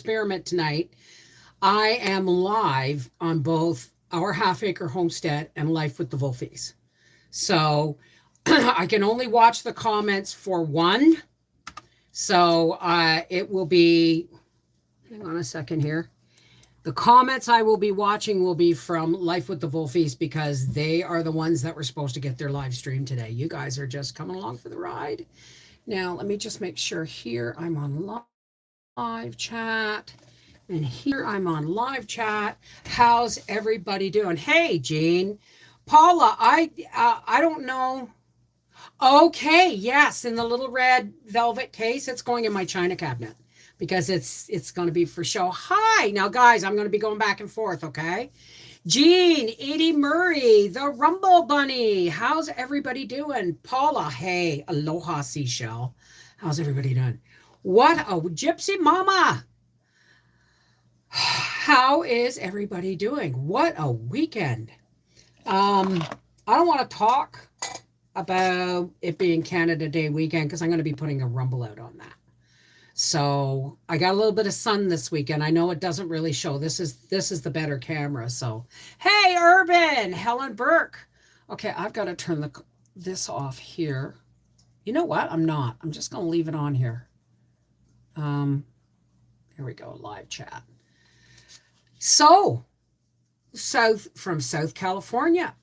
experiment tonight. I am live on both Our Half Acre Homestead and Life with the Wolfies. So I can only watch the comments for one. So it will be, hang on a second here. The comments I will be watching will be from Life with the Wolfies because they are the ones that were supposed to get their live stream today. You guys are just coming along for the ride. Now, let me just make sure here I'm on live chat. And here I'm on live chat. How's everybody doing? Hey, Jean. Paula, I don't know. Okay, yes, in the little red velvet case, it's going in my china cabinet because it's going to be for show. Hi, now guys, I'm going to be going back and forth. Okay, Jean, Edie Murray, the Rumble Bunny. How's everybody doing? Paula, hey, aloha seashell. How's everybody doing? What a gypsy mama. How is everybody doing? What a weekend. I don't want to talk about it being Canada Day weekend because I'm going to be putting a rumble out on that. So I got a little bit of sun this weekend. I know it doesn't really show. This is the better camera. So hey, Urban, Helen Burke. Okay, I've got to turn this off here. You know what? I'm not. I'm just going to leave it on here. Here we go, live chat. So South California,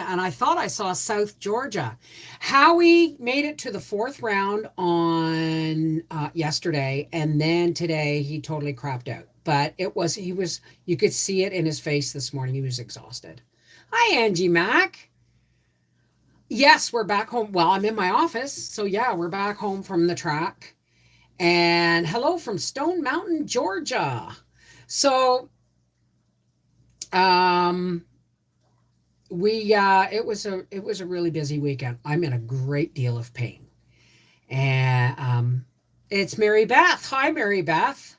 and I thought I saw South Georgia. Howie made it to the fourth round on yesterday, and then today he totally crapped out. But you could see it in his face this morning. He was exhausted. Hi, Angie Mack. Yes, we're back home. Well, I'm in my office, so yeah, we're back home from the track. And hello from Stone Mountain, Georgia. So it was a really busy weekend. I'm in a great deal of pain. And it's Mary Beth. Hi, Mary Beth.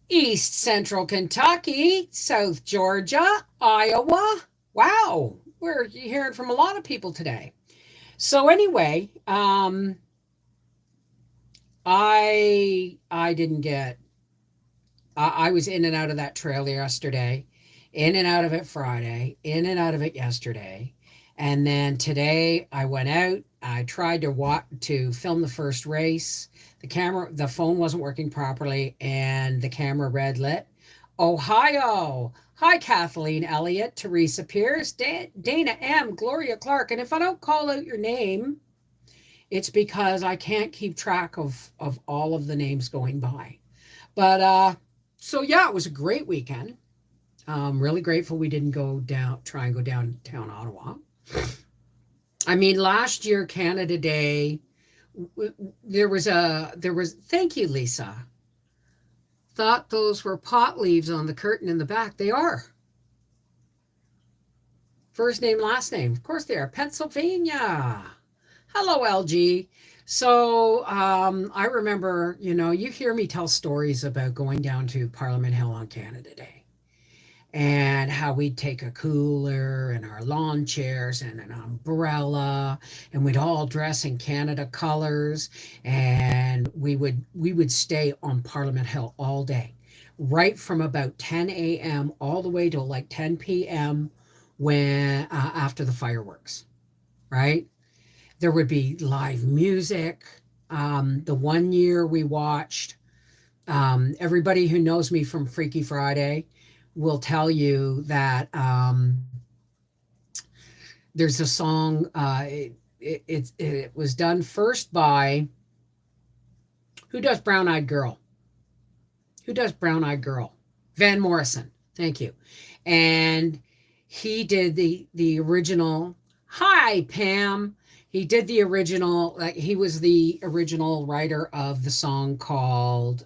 East Central Kentucky, South Georgia, Iowa. Wow, we're hearing from a lot of people today. So anyway, I didn't get I was in and out of that trail yesterday, in and out of it Friday, in and out of it yesterday. And then today I went out. I tried to film the first race. The phone wasn't working properly and the camera red lit. Ohio. Hi, Kathleen Elliott, Teresa Pierce, Dana M., Gloria Clark. And if I don't call out your name, it's because I can't keep track of all of the names going by. But so yeah, it was a great weekend. Really grateful we didn't try and go downtown Ottawa. I mean, last year, Canada Day, thank you, Lisa. Thought those were pot leaves on the curtain in the back. They are. First name, last name. Of course they are. Pennsylvania. Hello, LG. So I remember, you hear me tell stories about going down to Parliament Hill on Canada Day and how we'd take a cooler and our lawn chairs and an umbrella, and we'd all dress in Canada colors, and we would stay on Parliament Hill all day, right from about 10 a.m. all the way till like 10 p.m. when after the fireworks, right? There would be live music. The one year we watched, everybody who knows me from Freaky Friday will tell you that there's a song. It was done first by who does Brown Eyed Girl? Who does Brown Eyed Girl? Van Morrison. Thank you. And he did the original. Hi, Pam. He did the original, he was the original writer of the song called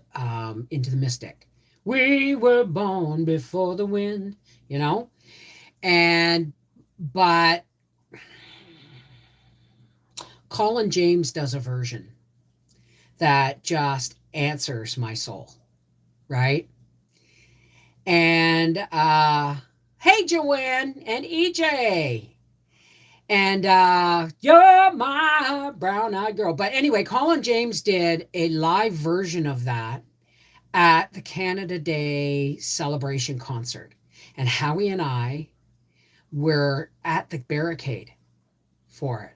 Into the Mystic. We were born before the wind, but Colin James does a version that just answers my soul, right? And hey, Joanne and EJ. And you're my brown-eyed girl. But anyway, Colin James did a live version of that. at the Canada Day celebration concert. And Howie and I were at the barricade for it.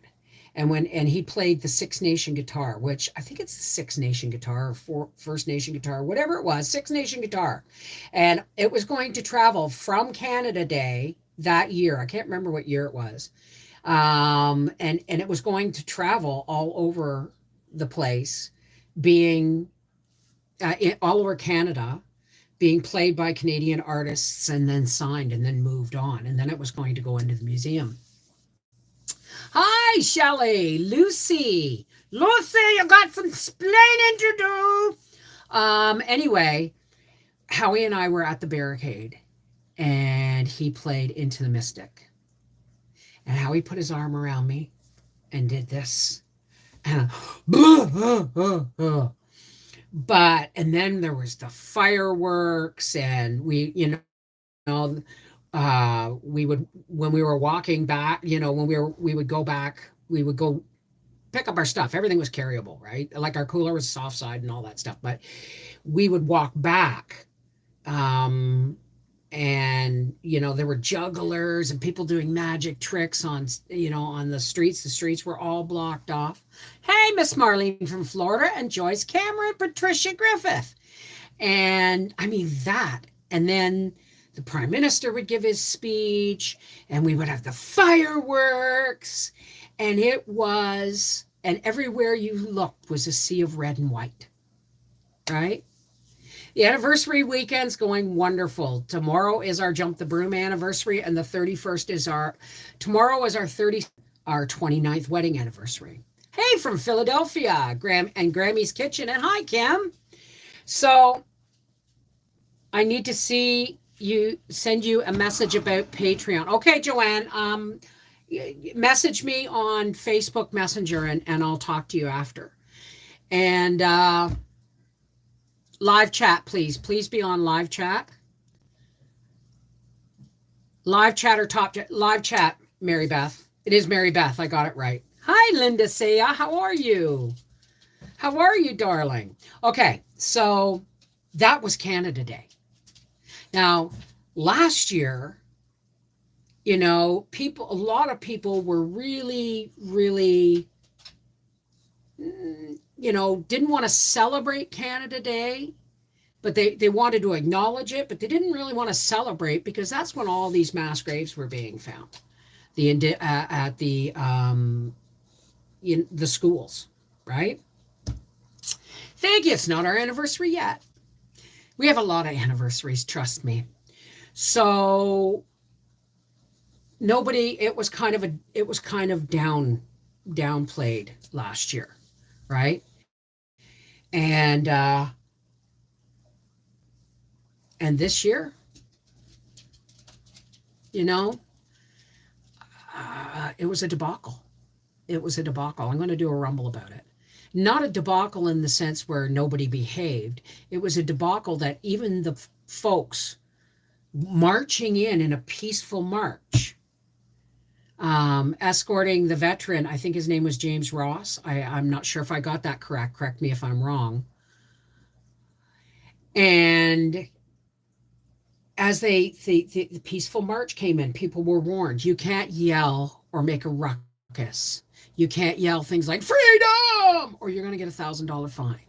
And he played the Six Nation guitar, which I think it's the Six Nation guitar or First Nation guitar, whatever it was, Six Nation guitar. And it was going to travel from Canada Day that year. I can't remember what year it was. And it was going to travel all over the place, being all over Canada, being played by Canadian artists and then signed and then moved on. And then it was going to go into the museum. Hi, Shelley, Lucy, you got some explaining to do. Anyway, Howie and I were at the barricade and he played Into the Mystic. And Howie put his arm around me and did this. And and then there was the fireworks, and we would, when we were walking back, when we would go back, we would go pick up our stuff. Everything was carryable, right? Like our cooler was soft side and all that stuff, but we would walk back. And there were jugglers and people doing magic tricks on the streets. The streets were all blocked off. Hey, Miss Marlene from Florida, and Joyce Cameron, Patricia Griffith. And I mean that. And then the Prime Minister would give his speech, and we would have the fireworks, and and everywhere you looked was a sea of red and white, right? The anniversary weekend's going wonderful. Tomorrow is our Jump the Broom anniversary, and the 31st is our 29th wedding anniversary. Hey, from Philadelphia, Grammy's Kitchen, and hi, Kim. So I need to send you a message about Patreon. Okay, Joanne, message me on Facebook Messenger and I'll talk to you after. And live chat, please be on live chat. Live chat or top chat? Live chat, Mary Beth. It is Mary Beth. I got it right. Hi, Linda Saya. How are you? How are you, darling? Okay, so that was Canada Day. Now, last year, a lot of people were really, really, didn't want to celebrate Canada Day, but they wanted to acknowledge it, but they didn't really want to celebrate because that's when all these mass graves were being found, at the schools, right? Thank you. It's not our anniversary yet. We have a lot of anniversaries, trust me. So it was kind of downplayed last year, right? And this year, it was a debacle. It was a debacle. I'm going to do a rumble about it. Not a debacle in the sense where nobody behaved. It was a debacle that even the folks marching in a peaceful march, escorting the veteran, I think his name was James Ross. I'm not sure if I got that correct. Correct me if I'm wrong. And as the peaceful march came in, people were warned, you can't yell or make a ruckus. You can't yell things like freedom, or you're going to get $1,000 fine.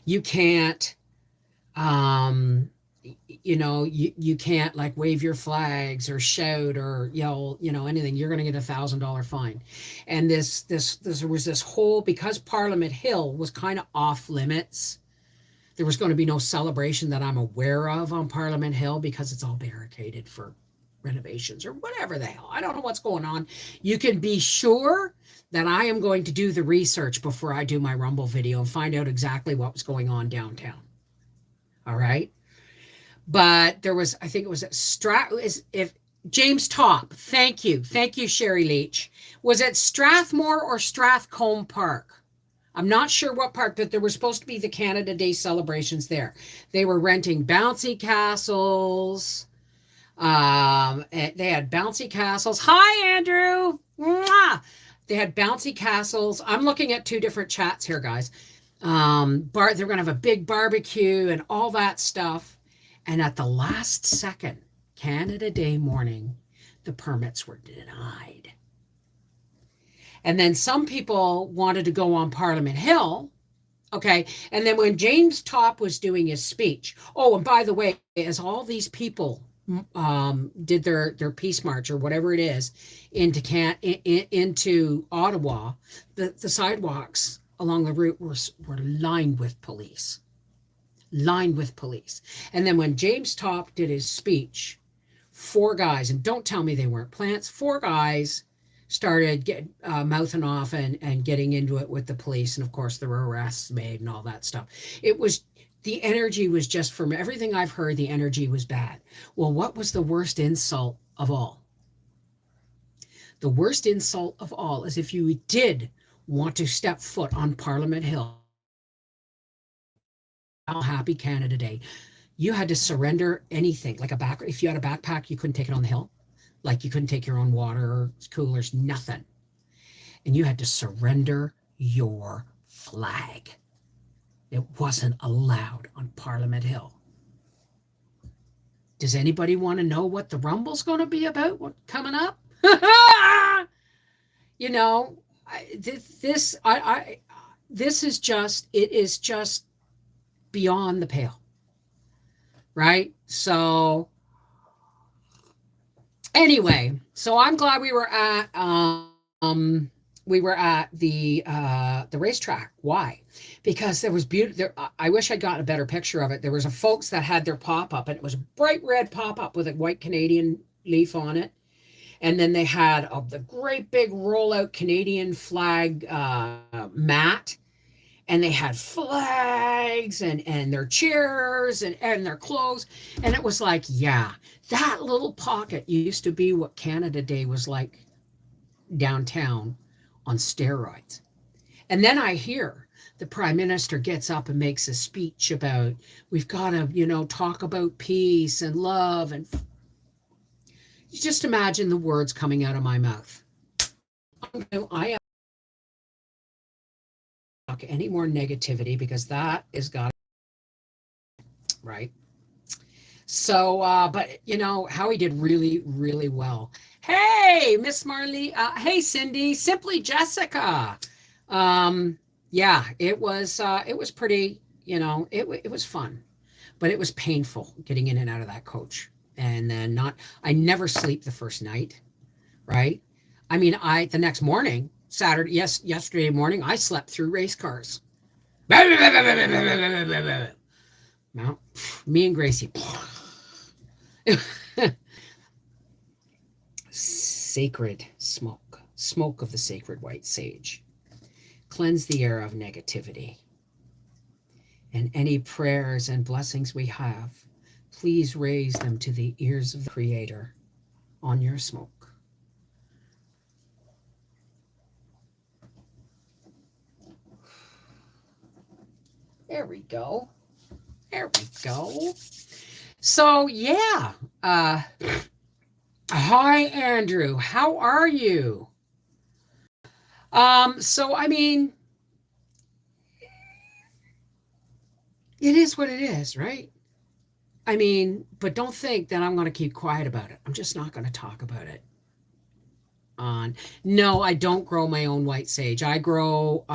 You can't, you can't like wave your flags or shout or yell, anything. You're going to get $1,000 fine. And there was this whole, because Parliament Hill was kind of off limits. There was going to be no celebration that I'm aware of on Parliament Hill because it's all barricaded for renovations or whatever the hell. I don't know what's going on. You can be sure that I am going to do the research before I do my Rumble video and find out exactly what was going on downtown. All right. But there was, I think it was James Top. Thank you, Sherry Leach. Was it Strathmore or Strathcombe Park? I'm not sure what park, but there were supposed to be the Canada Day celebrations there. They were renting bouncy castles. They had bouncy castles. Hi, Andrew. Mwah! They had bouncy castles. I'm looking at two different chats here, guys. They're going to have a big barbecue and all that stuff. And at the last second, Canada Day morning, the permits were denied. And then some people wanted to go on Parliament Hill. Okay. And then when James Topp was doing his speech, oh, and by the way, as all these people did their peace march or whatever it is into Ottawa, the sidewalks along the route were lined with police, lined with police. And then when James Topp did his speech, four guys, and don't tell me they weren't plants, four guys started mouthing off and getting into it with the police. And of course, there were arrests made and all that stuff. It was, the energy was just, from everything I've heard, the energy was bad. Well, what was the worst insult of all? The worst insult of all is if you did want to step foot on Parliament Hill, Happy Canada Day, you had to surrender anything, like if you had a backpack, you couldn't take it on the hill. Like you couldn't take your own water, coolers, nothing. And you had to surrender your flag. It wasn't allowed on Parliament Hill. Does anybody want to know what the Rumble's going to be about? What coming up? You know, this is just, it is just beyond the pale, right? So anyway, so I'm glad we were at the racetrack. Why? Because there was beauty there. I wish I'd gotten a better picture of it. There was a folks that had their pop-up, and it was a bright red pop-up with a white Canadian leaf on it. And then they had the great big rollout Canadian flag mat. And they had flags and their chairs and their clothes. And it was like, yeah, that little pocket used to be what Canada Day was like downtown on steroids. And then I hear the Prime Minister gets up and makes a speech about, we've got to, talk about peace and love. And you just imagine the words coming out of my mouth. I any more negativity, because that is got right. So but Howie did really, really well. Hey, Miss Marley, hey Cindy, Simply Jessica. Yeah, it was pretty, it was fun, but it was painful getting in and out of that coach. And then I never sleep the first night, right? I mean, the next morning, yesterday morning, I slept through race cars. Well, me and Gracie. Sacred smoke of the sacred white sage. Cleanse the air of negativity. And any prayers and blessings we have, please raise them to the ears of the Creator on your smoke. There we go. There we go. So, yeah. Hi, Andrew. How are you? So, I mean, it is what it is, right? I mean, but don't think that I'm going to keep quiet about it. I'm just not going to talk about it. No, I don't grow my own white sage. I grow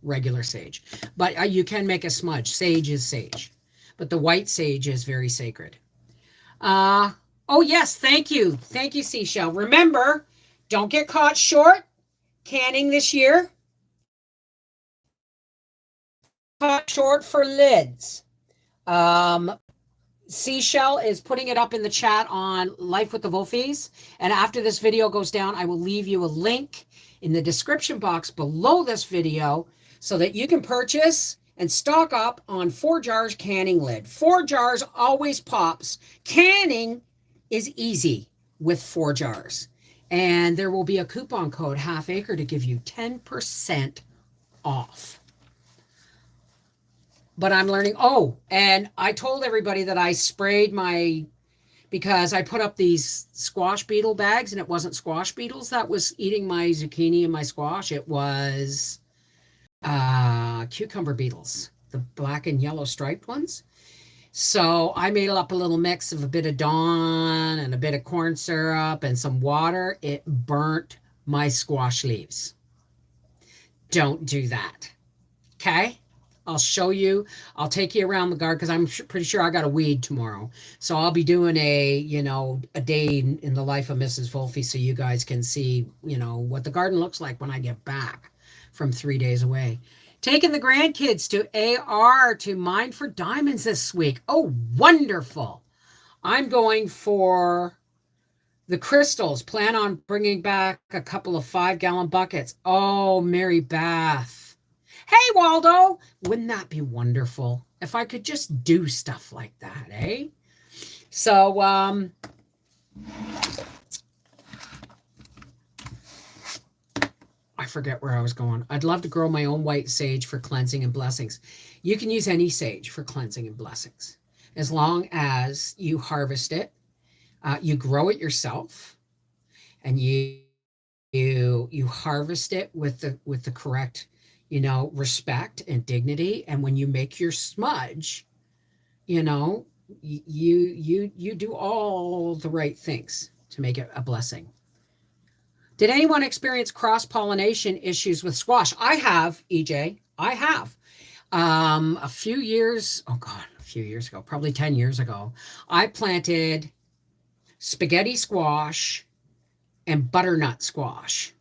regular sage, but you can make a smudge. Sage is sage, but the white sage is very sacred. Oh yes, thank you, Seashell. Remember, don't get caught short canning this year. Caught short for lids. Seashell is putting it up in the chat on Life with the Wolfies, and after this video goes down, I will leave you a link in the description box below this video so that you can purchase and stock up on 4 jars canning lid. 4 jars always pops. Canning is easy with 4 jars. And there will be a coupon code Half Acre to give you 10% off. But I'm learning. Oh, and I told everybody that I sprayed my because I put up these squash beetle bags, and it wasn't squash beetles that was eating my zucchini and my squash. It was cucumber beetles, the black and yellow striped ones. So I made up a little mix of a bit of Dawn and a bit of corn syrup and some water. It burnt my squash leaves. Don't do that. Okay? I'll show you. I'll take you around the garden because I'm pretty sure I got a weed tomorrow. So I'll be doing a day in the life of Mrs. Wolfie so you guys can see, what the garden looks like when I get back from 3 days away. Taking the grandkids to AR to Mine for Diamonds this week. Oh, wonderful. I'm going for the crystals. Plan on bringing back a couple of 5-gallon buckets. Oh, Mary Beth. Hey, Waldo. Wouldn't that be wonderful if I could just do stuff like that, eh? So, I forget where I was going. I'd love to grow my own white sage for cleansing and blessings. You can use any sage for cleansing and blessings, as long as you harvest it, you grow it yourself, and you harvest it with the correct, respect and dignity. And when you make your smudge, you do all the right things to make it a blessing. Did anyone experience cross-pollination issues with squash? I have, EJ. I have. A few years ago, probably 10 years ago, I planted spaghetti squash and butternut squash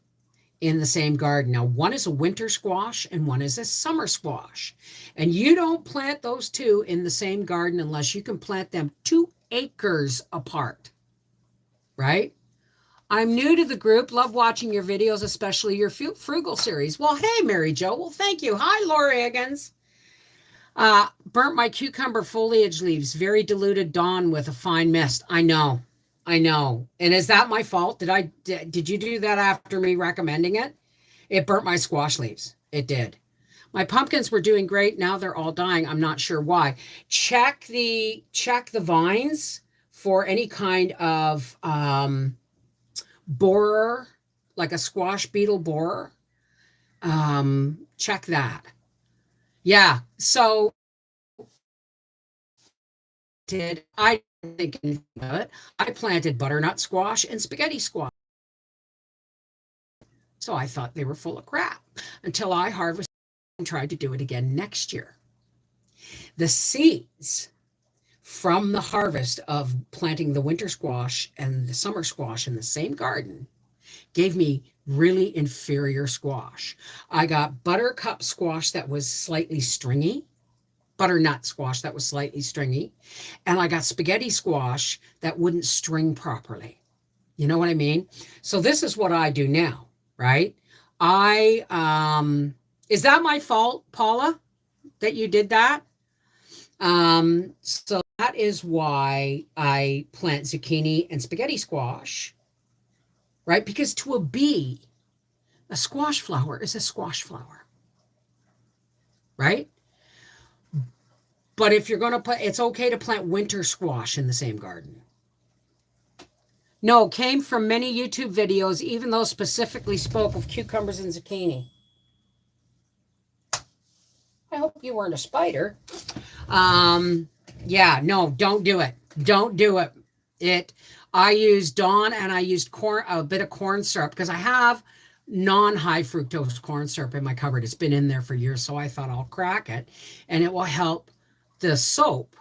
in the same garden. Now, one is a winter squash and one is a summer squash. And you don't plant those two in the same garden unless you can plant them 2 acres apart, right? I'm new to the group. Love watching your videos, especially your frugal series. Well, hey, Mary Jo. Well, thank you. Hi, Lori Higgins. Burnt my cucumber foliage leaves. Very diluted Dawn with a fine mist. I know. And is that my fault? Did you do that after me recommending it? It burnt my squash leaves. It did. My pumpkins were doing great. Now they're all dying. I'm not sure why. Check the vines for any kind of borer, like a squash beetle borer. Check that. Yeah. So I didn't think anything of it. I planted butternut squash and spaghetti squash. So I thought they were full of crap until I harvested and tried to do it again next year. The seeds from the harvest of planting the winter squash and the summer squash in the same garden gave me really inferior squash. I got buttercup squash that was slightly stringy, butternut squash that was slightly stringy, and I got spaghetti squash that wouldn't string properly. You know what I mean? So this is what I do now, right? Is that my fault, Paula, that you did that? So that is why I plant zucchini and spaghetti squash, right? Because to a bee, a squash flower is a squash flower, right? But if you're going to plant, it's okay to plant winter squash in the same garden. No, came from many YouTube videos, even those specifically spoke of cucumbers and zucchini. I hope you weren't a spider. Yeah, no, don't do it. Don't do it. I used Dawn and I used a bit of corn syrup because I have non-high fructose corn syrup in my cupboard. It's been in there for years, so I thought I'll crack it and it will help the soap.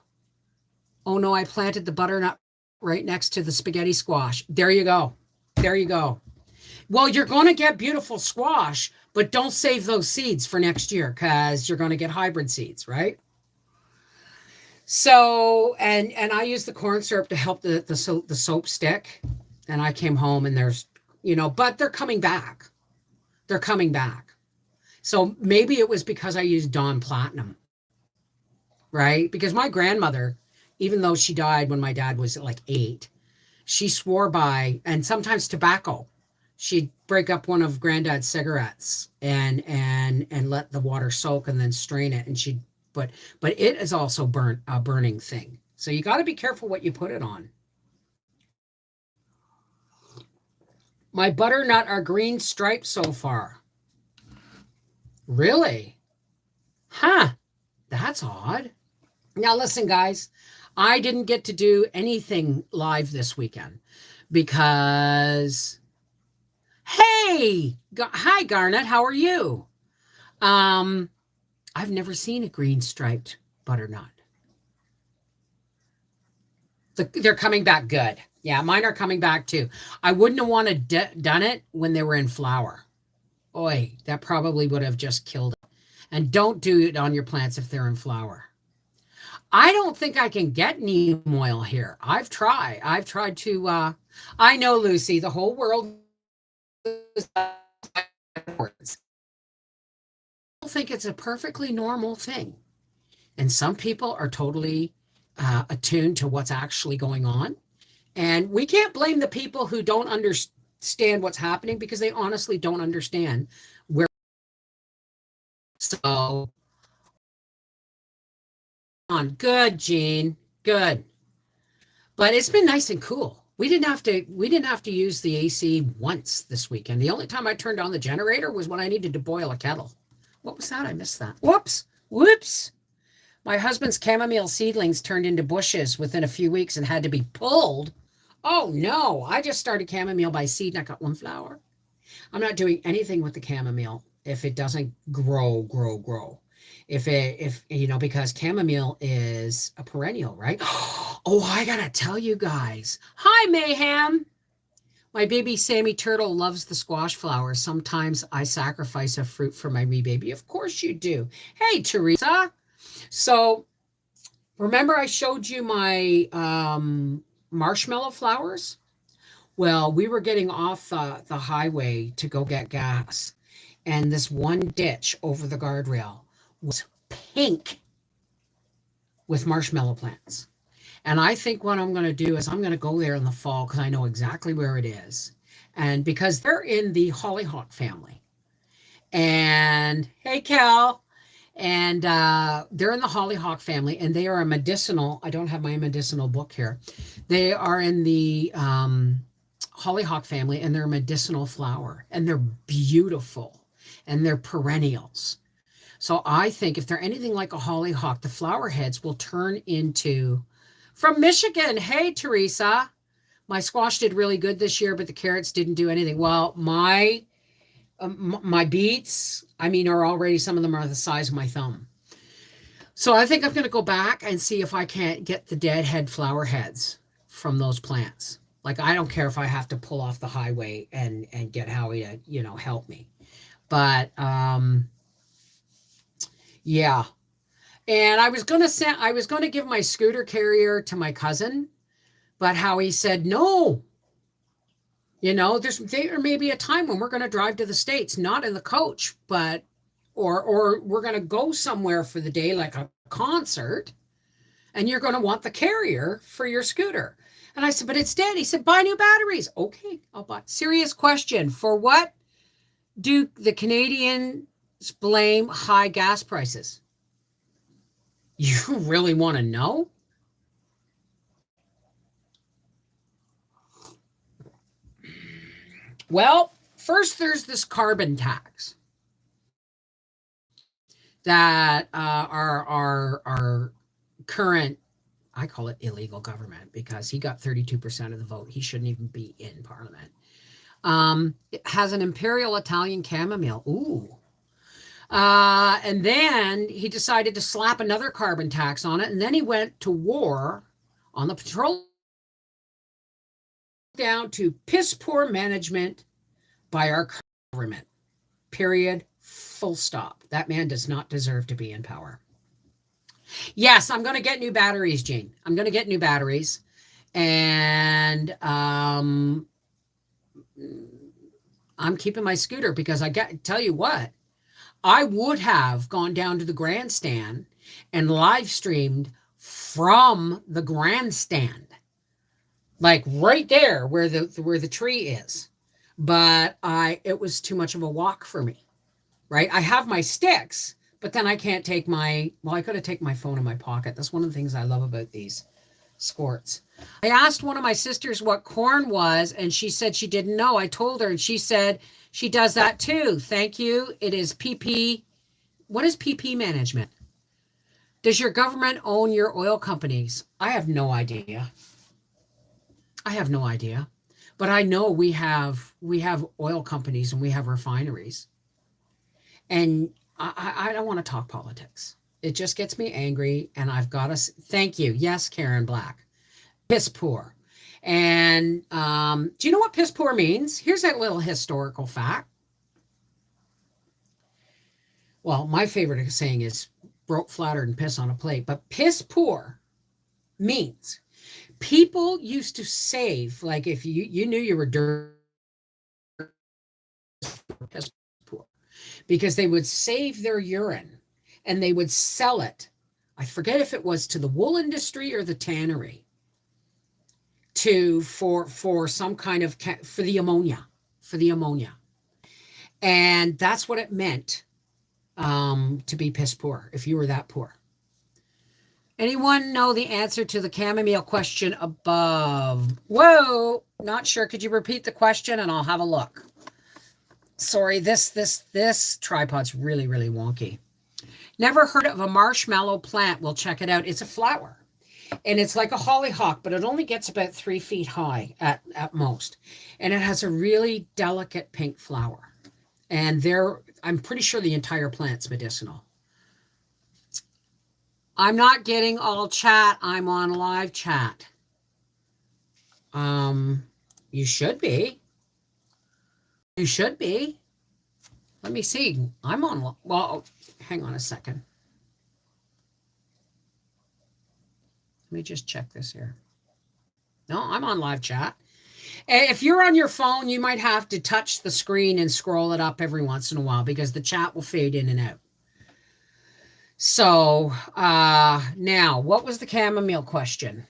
Oh no, I planted the butternut right next to the spaghetti squash. There you go. There you go. Well, you're going to get beautiful squash, but don't save those seeds for next year because you're going to get hybrid seeds, right? So, and I use the corn syrup to help the soap stick. And I came home and there's, but they're coming back. They're coming back. So maybe it was because I used Dawn Platinum, right? Because my grandmother, even though she died when my dad was like 8, she swore by, and sometimes tobacco. She'd break up one of Granddad's cigarettes and let the water soak and then strain it. And but it is also a burning thing. So you got to be careful what you put it on. My butternut are green striped so far. Really? Huh. That's odd. Now, listen, guys, I didn't get to do anything live this weekend because, hey, hi, Garnet, how are you? I've never seen a green striped butternut. They're coming back good. Yeah, mine are coming back too. I wouldn't have wanted done it when they were in flower. Oi, that probably would have just killed it. And don't do it on your plants if they're in flower. I don't think I can get neem oil here. I've tried. I've tried to. I know, Lucy. The whole world is. I think it's a perfectly normal thing, and some people are totally attuned to what's actually going on, and we can't blame the people who don't understand what's happening because they honestly don't understand where. So on. Good, Jean. Good. But it's been nice and cool. We didn't have to use the AC once this weekend. The only time I turned on the generator was when I needed to boil a kettle. What was that? I missed that. Whoops. My husband's chamomile seedlings turned into bushes within a few weeks and had to be pulled. Oh no, I just started chamomile by seed and I got one flower. I'm not doing anything with the chamomile if it doesn't grow. If because chamomile is a perennial, right? Oh, I gotta tell you guys. Hi, Mayhem. My baby Sammy Turtle loves the squash flowers. Sometimes I sacrifice a fruit for my wee baby. Of course you do. Hey, Teresa. So remember I showed you my marshmallow flowers? Well, we were getting off the highway to go get gas. And this one ditch over the guardrail was pink with marshmallow plants. And I think what I'm going to do is I'm going to go there in the fall because I know exactly where it is. And because they're in the hollyhock family. And hey, Cal. And they're in the hollyhock family and they are a medicinal. I don't have my medicinal book here. They are in the hollyhock family and they're a medicinal flower and they're beautiful and they're perennials. So I think if they're anything like a hollyhock, the flower heads will turn into, from Michigan. Hey, Teresa, my squash did really good this year, but the carrots didn't do anything. Well, my beets, are already, some of them are the size of my thumb. So I think I'm going to go back and see if I can't get the dead head flower heads from those plants. Like, I don't care if I have to pull off the highway and get Howie to, help me. But, yeah. And I was going to give my scooter carrier to my cousin, but Howie said, no, there may be a time when we're going to drive to the States, not in the coach, but, or we're going to go somewhere for the day, like a concert, and you're going to want the carrier for your scooter. And I said, but it's dead. He said, buy new batteries. Okay, I'll buy. Serious question. For what do the Canadians blame high gas prices? You really want to know? Well, first there's this carbon tax that our current, I call it illegal government because he got 32% of the vote. He shouldn't even be in Parliament. It has an imperial Italian chamomile. Ooh. And then he decided to slap another carbon tax on it. And then he went to war on the petroleum, down to piss poor management by our government. Period. Full stop. That man does not deserve to be in power. Yes, I'm going to get new batteries, Jane. I'm going to get new batteries. And I'm keeping my scooter because tell you what, I would have gone down to the grandstand and live streamed from the grandstand, like right there where the tree is. But it was too much of a walk for me, right? I have my sticks, but then I can't take I could have taken my phone in my pocket. That's one of the things I love about these Squirts. I asked one of my sisters what corn was, and she said she didn't know. I told her, and she said she does that too. Thank you. It is PP. What is PP management? Does your government own your oil companies? I have no idea. I have no idea. But I know we have oil companies and we have refineries. And I don't want to talk politics. It just gets me angry, and I've got to thank you. Yes, Karen Black. Piss poor. And do you know what piss poor means? Here's a little historical fact. Well, my favorite saying is broke, flattered, and piss on a plate. But piss poor means people used to save, like if you knew you were dirty, piss poor, because they would save their urine and they would sell it. I forget if it was to the wool industry or the tannery for some kind of for the ammonia, and that's what it meant to be piss poor if you were that poor. Anyone know the answer to the chamomile question above? Whoa, not sure. Could you repeat the question and I'll have a look? Sorry, this tripod's really, really wonky. Never heard of a marshmallow plant. We'll check it out. It's a flower. And it's like a hollyhock, but it only gets about 3 feet high at most. And it has a really delicate pink flower. And I'm pretty sure the entire plant's medicinal. I'm not getting all chat. I'm on live chat. You should be. You should be. Let me see. I'm on. Well, hang on a second. Let me just check this here. No, I'm on live chat. If you're on your phone, you might have to touch the screen and scroll it up every once in a while because the chat will fade in and out. So now, what was the chamomile question?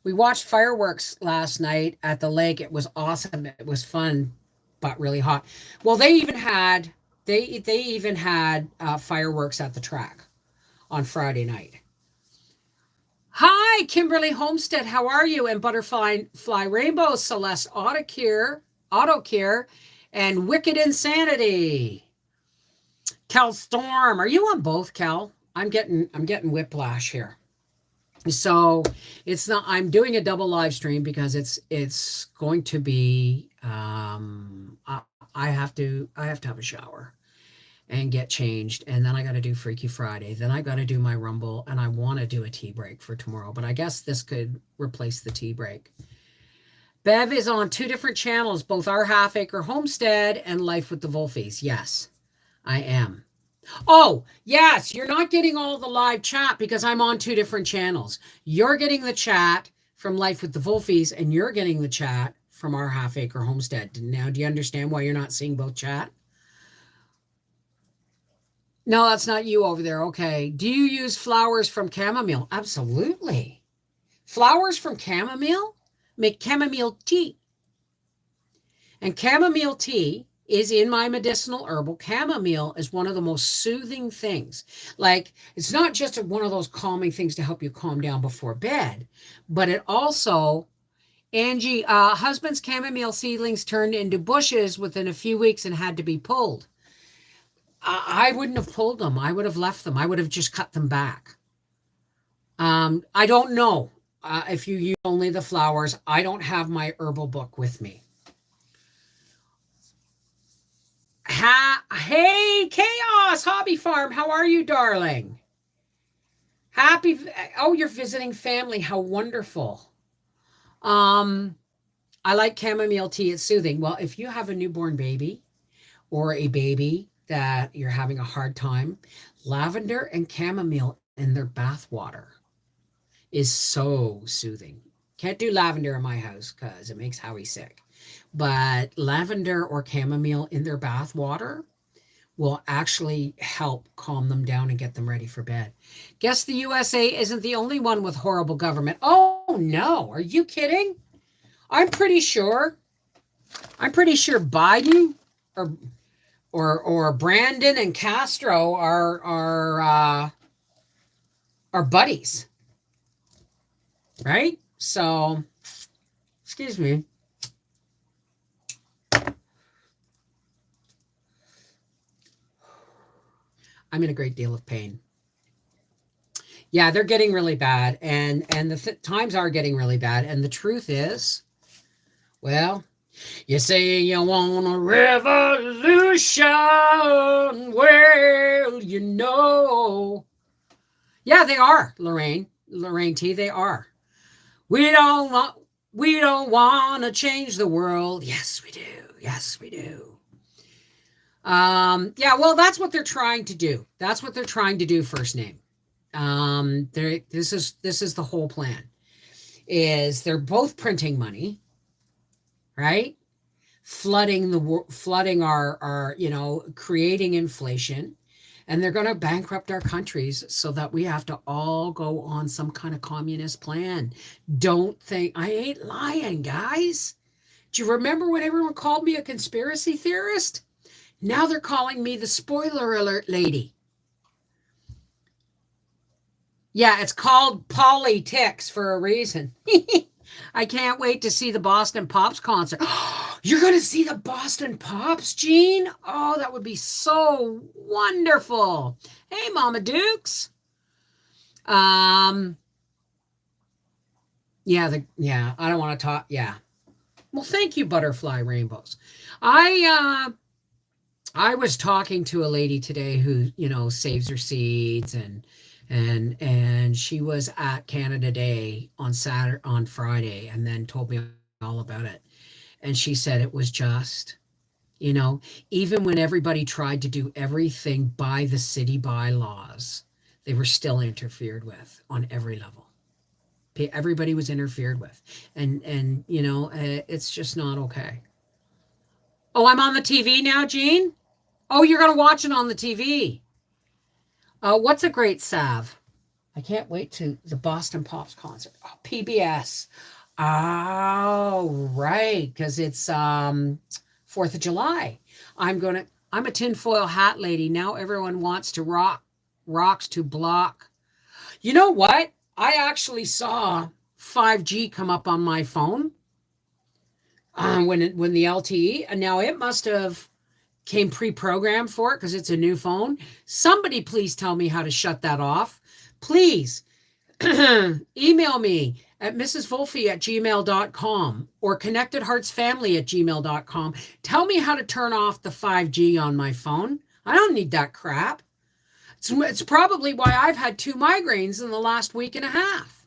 We watched fireworks last night at the lake. It was awesome. It was fun, but really hot. Well, they even had fireworks at the track on Friday night. Hi, Kimberly Homestead. How are you? And Butterfly Rainbow, Celeste Auto Care, and Wicked Insanity. Kel Storm. Are you on both, Kel? I'm getting whiplash here. So it's not. I'm doing a double live stream because it's going to be. I have to have a shower and get changed, and then I got to do Freaky Friday. Then I got to do my Rumble, and I want to do a tea break for tomorrow. But I guess this could replace the tea break. Bev is on 2 different channels, both Our Half Acre Homestead and Life with the Wolfies. Yes, I am. Oh, yes, you're not getting all the live chat because I'm on 2 different channels. You're getting the chat from Life with the Wolfies, and you're getting the chat from Our Half Acre Homestead. Now, do you understand why you're not seeing both chat? No, that's not you over there. Okay. Do you use flowers from chamomile? Absolutely. Flowers from chamomile make chamomile tea. And chamomile tea is in my medicinal herbal. Chamomile is one of the most soothing things. Like, it's not just one of those calming things to help you calm down before bed, but it also, Angie, husband's chamomile seedlings turned into bushes within a few weeks and had to be pulled. I wouldn't have pulled them. I would have left them. I would have just cut them back. I don't know if you use only the flowers. I don't have my herbal book with me. Hey, Chaos Hobby Farm. How are you, darling? Oh, you're visiting family. How wonderful. I like chamomile tea. It's soothing. Well, if you have a newborn baby or a baby that you're having a hard time, lavender and chamomile in their bath water is so soothing. Can't do lavender in my house because it makes Howie sick. But lavender or chamomile in their bath water will actually help calm them down and get them ready for bed. Guess the USA isn't the only one with horrible government. Oh, no. Are you kidding? I'm pretty sure Biden or Brandon and Castro are buddies. right? So, excuse me. I'm in a great deal of pain. Yeah, they're getting really bad, and the times are getting really bad. And the truth is, well, you say you want a revolution. Well, yeah, they are, Lorraine T. They are. We don't want. We don't want to change the world. Yes, we do. Yes, we do. Yeah, well, that's what they're trying to do. That's what they're trying to do. First name. This is the whole plan. Is they're both printing money, right? Flooding our creating inflation, and they're going to bankrupt our countries so that we have to all go on some kind of communist plan. Don't think I ain't lying, guys. Do you remember when everyone called me a conspiracy theorist? Now they're calling me the spoiler alert lady. Yeah, it's called politics for a reason. I can't wait to see the Boston Pops concert. You're going to see the Boston Pops, Gene? Oh, that would be so wonderful. Hey, Mama Dukes. Um, I don't want to talk. Yeah. Well, thank you, Butterfly Rainbows. I was talking to a lady today who, saves her seeds, and she was at Canada Day on Friday, and then told me all about it. And she said it was just, you know, even when everybody tried to do everything by the city bylaws, they were still interfered with on every level. Everybody was interfered with, and it's just not okay. Oh, I'm on the TV now, Gene. Oh, you're gonna watch it on the TV. What's a great salve? I can't wait to the Boston Pops concert. Oh, PBS. Oh, right, because it's 4th of July. I'm a tinfoil hat lady. Now everyone wants to rocks to block. You know what? I actually saw 5G come up on my phone when the LTE, and now it must have came pre-programmed for it because it's a new phone. Somebody please tell me how to shut that off. Please email me at mrsvolfe@gmail.com or connectedheartsfamily@gmail.com. Tell me how to turn off the 5G on my phone. I don't need that crap. It's probably why I've had 2 migraines in the last week and a half.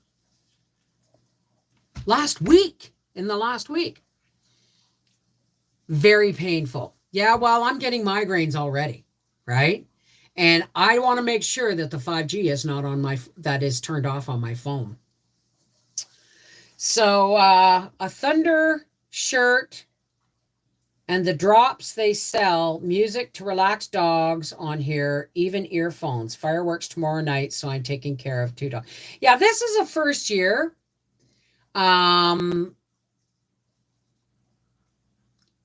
In the last week. Very painful. Yeah, well, I'm getting migraines already, right? And I want to make sure that the 5G is not that is turned off on my phone. So a Thunder shirt and the drops they sell, music to relax dogs on here, even earphones, fireworks tomorrow night. So I'm taking care of 2 dogs. Yeah, this is a first year.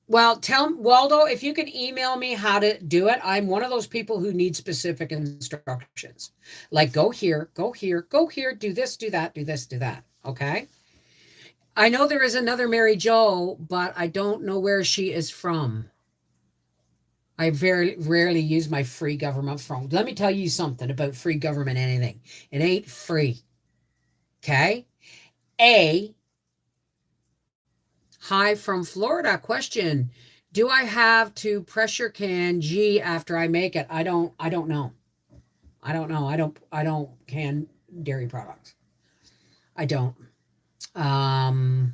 Well, tell Waldo if you can email me how to do it. I'm one of those people who need specific instructions. Like go here, go here, go here, do this, do that, do this, do that. Okay. I know there is another Mary Jo, but I don't know where she is from. I very rarely use my free government phone. Let me tell you something about free government anything. It ain't free. Okay. Hi from Florida. Question. Do I have to pressure can G after I make it? I don't know. I don't know. I don't can dairy products. I don't. I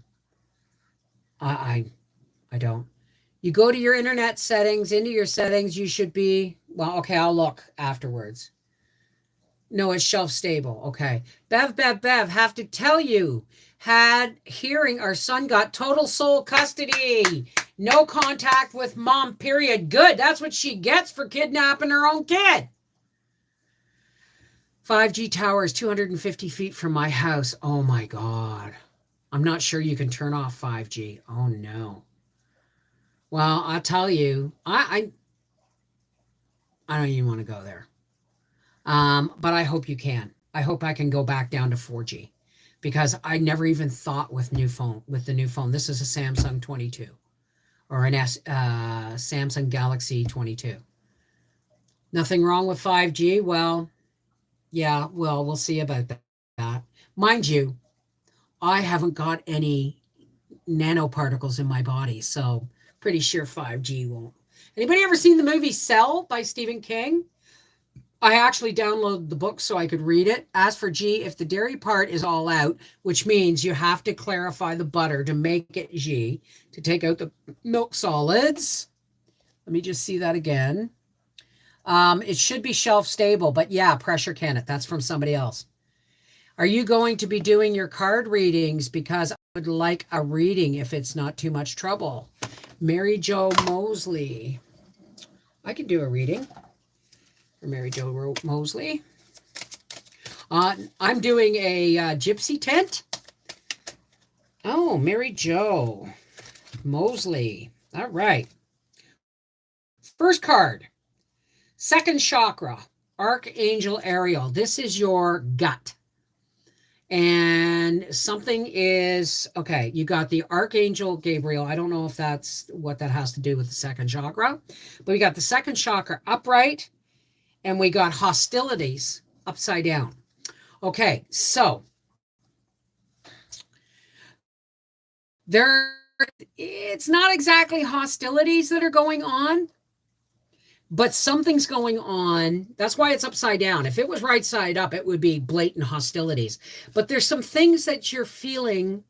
don't. You go to your internet settings, into your settings, you should be, well, okay, I'll look afterwards. No, it's shelf stable. Okay. Bev, have to tell you, had hearing our son got total sole custody. No contact with mom, period. Good. That's what she gets for kidnapping her own kid. 5G tower is 250 feet from my house. Oh my God. I'm not sure you can turn off 5G. Oh no. Well, I'll tell you, I don't even want to go there. But I hope you can. I hope I can go back down to 4G because I never even thought with the new phone. This is a Samsung 22 or an Samsung Galaxy 22. Nothing wrong with 5G. Well, yeah, well, we'll see about that. Mind you, I haven't got any nanoparticles in my body, so pretty sure 5G won't. Anybody ever seen the movie Cell by Stephen King? I actually downloaded the book so I could read it. As for G, if the dairy part is all out, which means you have to clarify the butter to make it G, to take out the milk solids. Let me just see that again. It should be shelf stable, but yeah, pressure can it. That's from somebody else. Are you going to be doing your card readings? Because I would like a reading if it's not too much trouble. Mary Jo Mosley. I can do a reading for Mary Jo Mosley. I'm doing a gypsy tent. Oh, Mary Jo Mosley. All right. First card. Second chakra. Archangel Ariel. This is your gut. And something is, okay, you got the Archangel Gabriel. I don't know if that's what that has to do with the second chakra, but we got the second chakra upright and we got hostilities upside down. Okay, so it's not exactly hostilities that are going on, but something's going on. That's why it's upside down. If it was right side up, it would be blatant hostilities. But there's some things that you're feeling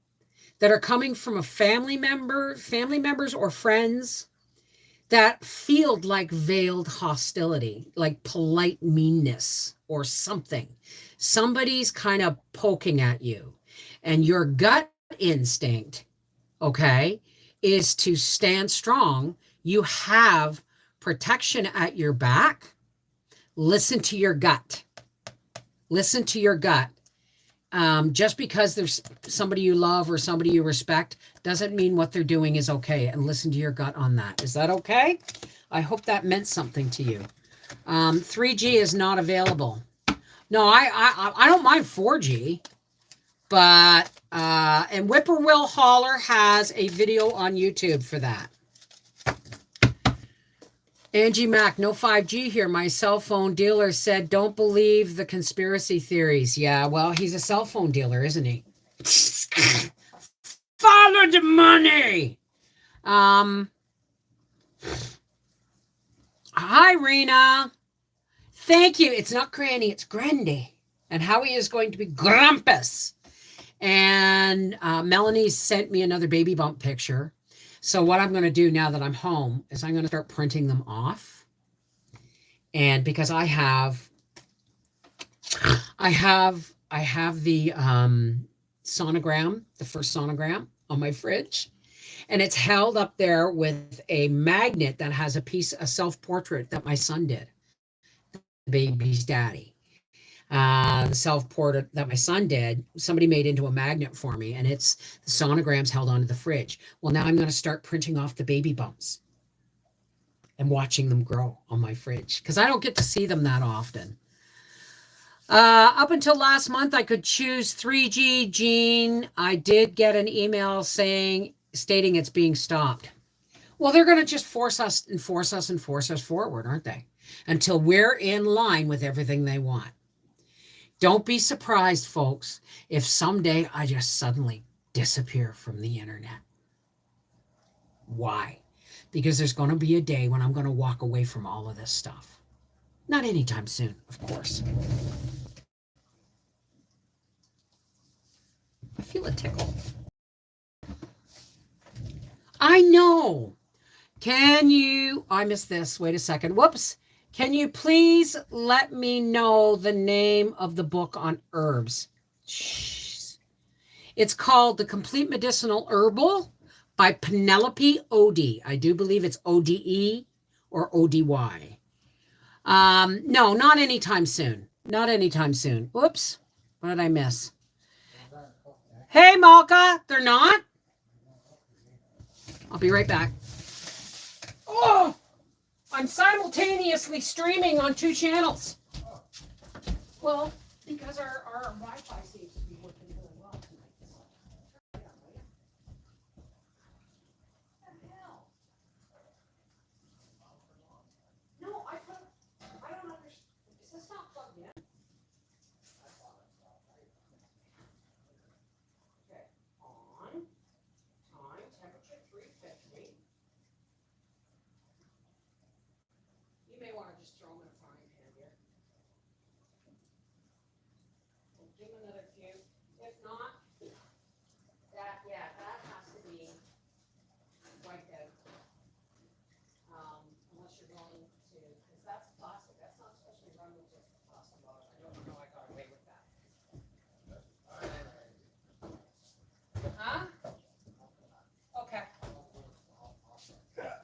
that are coming from a family members or friends that feel like veiled hostility, like polite meanness or something. Somebody's kind of poking at you. And your gut instinct, okay, is to stand strong. You have protection at your back. Listen to your gut. Listen to your gut. Just because there's somebody you love or somebody you respect doesn't mean what they're doing is okay. And listen to your gut on that. Is that okay? I hope that meant something to you. 3G is not available. No, I don't mind 4G, but and Whippoorwill Holler has a video on YouTube for that. Angie Mack, no 5G here. My cell phone dealer said, don't believe the conspiracy theories. Yeah, well, he's a cell phone dealer, isn't he? Follow the money. Hi, Rena. Thank you. It's not Granny, it's Grandy. And Howie is going to be Grumpus. And Melanie sent me another baby bump picture. So what I'm going to do now that I'm home is I'm going to start printing them off. And because I have the sonogram, the first sonogram on my fridge, and it's held up there with a magnet that has a self-portrait that my son did, the baby's daddy. The self-portrait that my son did, somebody made into a magnet for me, and the sonogram's held onto the fridge. Well, now I'm going to start printing off the baby bumps and watching them grow on my fridge because I don't get to see them that often. Up until last month, I could choose 3G. Gene, I did get an email stating it's being stopped. Well, they're going to just force us forward, aren't they? Until we're in line with everything they want. Don't be surprised, folks, if someday I just suddenly disappear from the internet. Why? Because there's going to be a day when I'm going to walk away from all of this stuff. Not anytime soon, of course. I feel a tickle. I know. I missed this. Wait a second. Whoops. Can you please let me know the name of the book on herbs? Jeez. It's called The Complete Medicinal Herbal by Penelope Ode. I do believe it's Ode or Ody. No, not anytime soon. Not anytime soon. Whoops. What did I miss? Hey, Malka. They're not? I'll be right back. Oh! I'm simultaneously streaming on 2 channels. Well, because our Wi-Fi seems to be working really well tonight. Give them another few. If not, that, yeah, that has to be wiped out. Unless you're going to, because that's plastic. That's not supposed to be run with just plastic bottle. I don't know how I got away with that. Huh? Okay.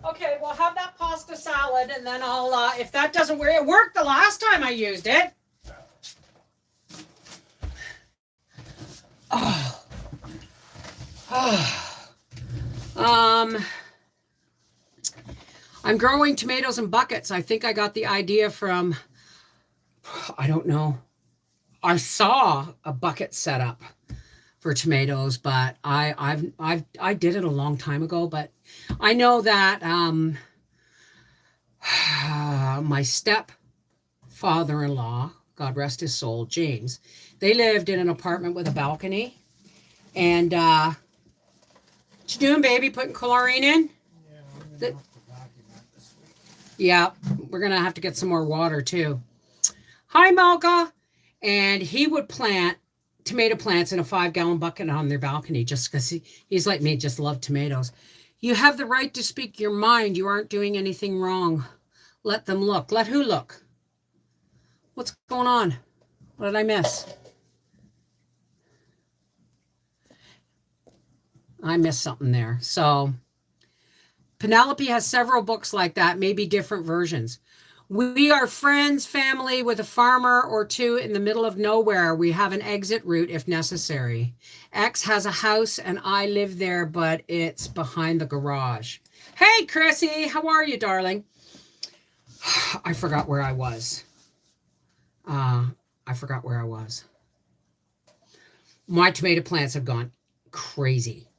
Okay, well, have that pasta salad, and then I'll, if that doesn't work, it worked the last time I used it. Oh. Oh. I'm growing tomatoes in buckets. I think I got the idea from, I don't know. I saw a bucket setup for tomatoes, but I did it a long time ago. But I know that my stepfather-in-law, God rest his soul, James, they lived in an apartment with a balcony. And what you doing, baby? Putting chlorine in? Yeah, I'm gonna have to vacuum that this week. Yeah, we're gonna have to get some more water too. Hi, Malka. And he would plant tomato plants in a 5-gallon bucket on their balcony just because he's like me, just love tomatoes. You have the right to speak your mind. You aren't doing anything wrong. Let them look. Let who look? What's going on? What did I miss? I missed something there. So Penelope has several books like that, maybe different versions. We are friends, family with a farmer or two in the middle of nowhere. We have an exit route if necessary. X has a house and I live there, but it's behind the garage. Hey, Chrissy, how are you, darling? I forgot where I was. My tomato plants have gone crazy.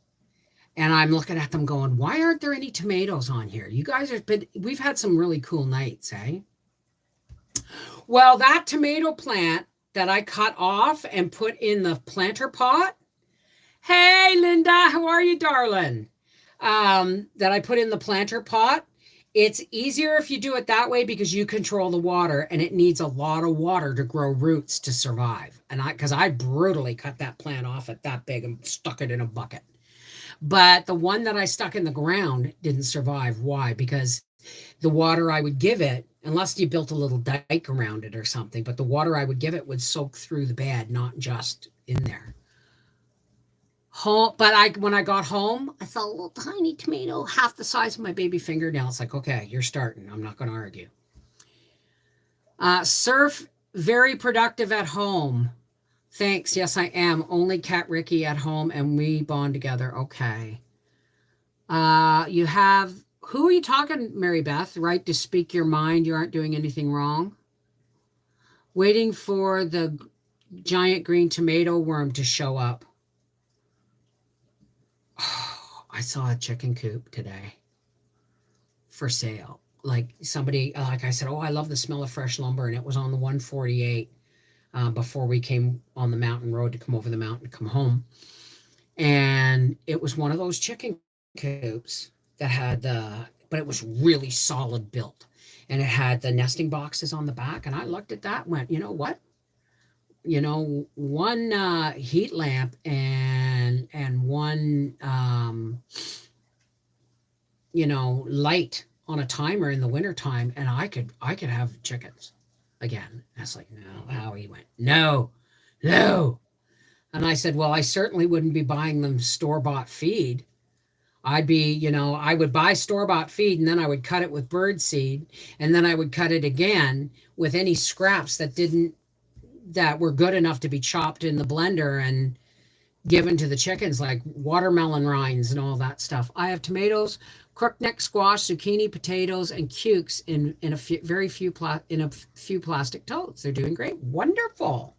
And I'm looking at them going, why aren't there any tomatoes on here? You guys have been, we've had some really cool nights, eh? Well, that tomato plant that I cut off and put in the planter pot. Hey, Linda, how are you, darling? That I put in the planter pot. It's easier if you do it that way because you control the water and it needs a lot of water to grow roots to survive. And because I brutally cut that plant off at that big and stuck it in a bucket. But the one that I stuck in the ground didn't survive. Why? Because the water I would give it, unless you built a little dike around it or something, but the water I would give it would soak through the bed, not just in there. But when I got home, I saw a little tiny tomato, half the size of my baby fingernail. It's like, okay, you're starting. I'm not going to argue. Surf, very productive at home. Thanks. Yes, I am. Only Cat Ricky at home and we bond together. Okay. You have, who are you talking, Mary Beth? Right to speak your mind. You aren't doing anything wrong. Waiting for the giant green tomato worm to show up. Oh, I saw a chicken coop today for sale. Like somebody, like I said, oh, I love the smell of fresh lumber. And it was on the 148. Before we came on the mountain road to come over the mountain to come home. And it was one of those chicken coops that had but it was really solid built. And it had the nesting boxes on the back. And I looked at that and went, you know what? You know, one heat lamp and one, light on a timer in the wintertime. And I could have chickens. Again, I was like, no, Howie went, no. And I said, well, I certainly wouldn't be buying them store-bought feed. I'd be, I would buy store-bought feed and then I would cut it with bird seed. And then I would cut it again with any scraps that were good enough to be chopped in the blender and given to the chickens, like watermelon rinds and all that stuff. I have tomatoes, crookneck squash, zucchini, potatoes, and cukes in a few plastic totes. They're doing great. Wonderful.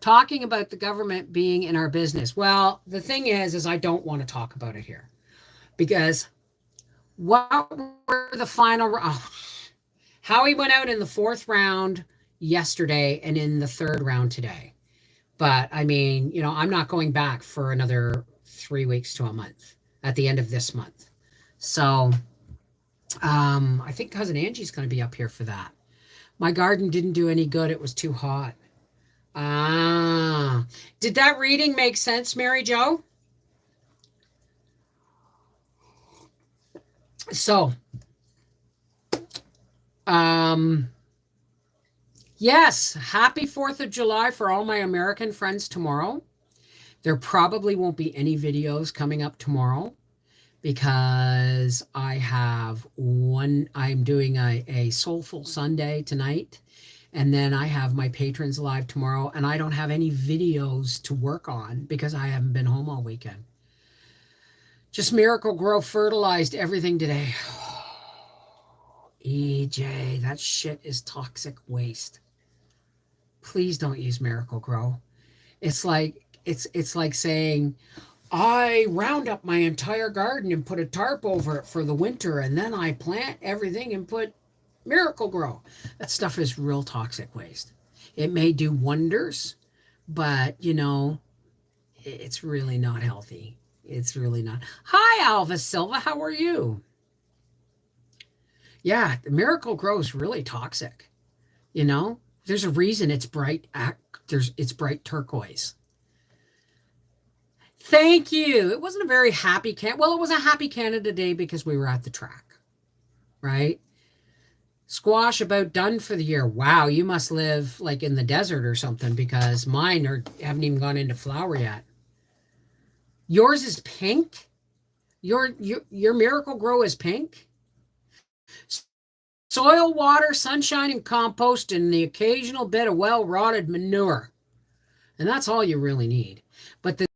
Talking about the government being in our business. Well, the thing is I don't want to talk about it here because what were the final? Howie went out in the 4th round yesterday and in the 3rd round today. But I mean, I'm not going back for another 3 weeks to a month at the end of this month. So I think Cousin Angie's going to be up here for that. My garden didn't do any good. It was too hot. Ah, did that reading make sense, Mary Jo? So, um, yes, happy 4th of July for all my American friends tomorrow. There probably won't be any videos coming up tomorrow because I'm doing a Soulful Sunday tonight. And then I have my patrons live tomorrow, and I don't have any videos to work on because I haven't been home all weekend. Just Miracle Grow fertilized everything today. EJ, that shit is toxic waste. Please don't use Miracle Grow. It's like saying I round up my entire garden and put a tarp over it for the winter, and then I plant everything and put Miracle Grow. That stuff is real toxic waste. It may do wonders, but it's really not healthy. It's really not. Hi, Alva Silva. How are you? Yeah, the Miracle Grow is really toxic. There's a reason it's bright. It's bright turquoise. Thank you. It wasn't a very happy Well, it was a happy Canada Day because we were at the track, right? Squash about done for the year. Wow, you must live like in the desert or something because mine haven't even gone into flower yet. Yours is pink? Your Miracle Grow is pink? Soil, water, sunshine, and compost, and the occasional bit of well-rotted manure. And that's all you really need. But the